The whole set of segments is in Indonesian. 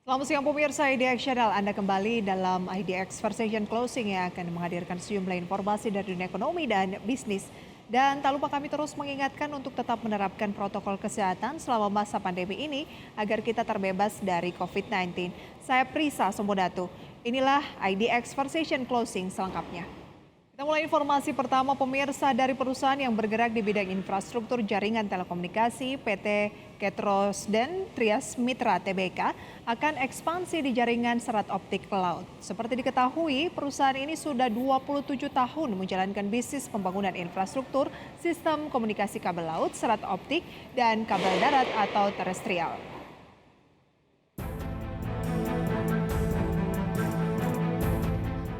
Selamat siang pemirsa IDX Channel. Anda kembali dalam IDX Versation Closing yang akan menghadirkan sejumlah informasi dari dunia ekonomi dan bisnis. Dan tak lupa kami terus mengingatkan untuk tetap menerapkan protokol kesehatan selama masa pandemi ini agar kita terbebas dari COVID-19. Saya Prisa Sumodatu. Inilah IDX Versation Closing selengkapnya. Kita mulai informasi pertama pemirsa dari perusahaan yang bergerak di bidang infrastruktur jaringan telekomunikasi PT Ketrosden Trias Mitra Tbk akan ekspansi di jaringan serat optik laut. Seperti diketahui, perusahaan ini sudah 27 tahun menjalankan bisnis pembangunan infrastruktur sistem komunikasi kabel laut, serat optik, dan kabel darat atau terestrial.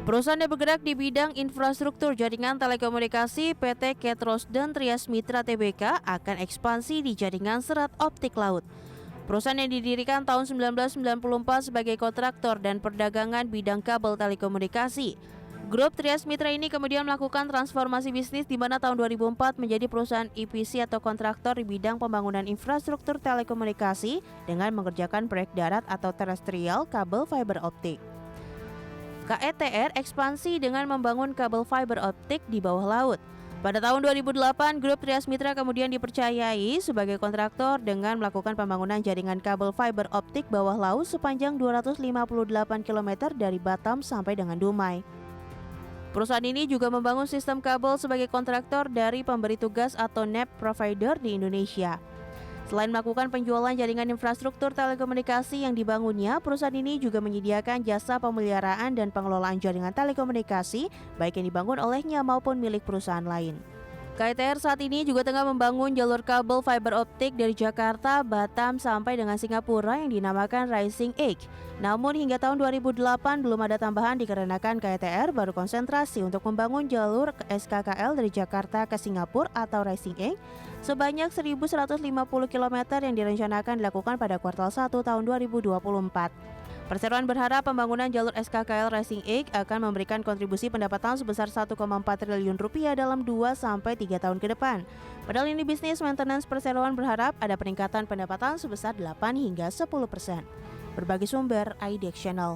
Perusahaan yang bergerak di bidang infrastruktur jaringan telekomunikasi PT Ketrosden Trias Mitra Tbk akan ekspansi di jaringan serat optik laut. Perusahaan yang didirikan tahun 1994 sebagai kontraktor dan perdagangan bidang kabel telekomunikasi. Grup Trias Mitra ini kemudian melakukan transformasi bisnis di mana tahun 2004 menjadi perusahaan EPC atau kontraktor di bidang pembangunan infrastruktur telekomunikasi dengan mengerjakan proyek darat atau terestrial kabel fiber optik. KETR ekspansi dengan membangun kabel fiber optik di bawah laut. Pada tahun 2008, Grup Trias Mitra kemudian dipercayai sebagai kontraktor dengan melakukan pembangunan jaringan kabel fiber optik bawah laut sepanjang 258 km dari Batam sampai dengan Dumai. Perusahaan ini juga membangun sistem kabel sebagai kontraktor dari pemberi tugas atau NEP provider di Indonesia. Selain melakukan penjualan jaringan infrastruktur telekomunikasi yang dibangunnya, perusahaan ini juga menyediakan jasa pemeliharaan dan pengelolaan jaringan telekomunikasi, baik yang dibangun olehnya maupun milik perusahaan lain. KETR saat ini juga tengah membangun jalur kabel fiber optik dari Jakarta, Batam sampai dengan Singapura yang dinamakan Rising Edge. Namun hingga tahun 2008 belum ada tambahan dikarenakan KETR baru konsentrasi untuk membangun jalur SKKL dari Jakarta ke Singapura atau Rising Edge sebanyak 1.150 km yang direncanakan dilakukan pada kuartal 1 tahun 2024. Perseroan berharap pembangunan jalur SKKL Rising Edge akan memberikan kontribusi pendapatan sebesar 1,4 triliun rupiah dalam 2-3 tahun ke depan. Padahal ini bisnis maintenance perseroan berharap ada peningkatan pendapatan sebesar 8 hingga 10%. Berbagi sumber IDX Channel.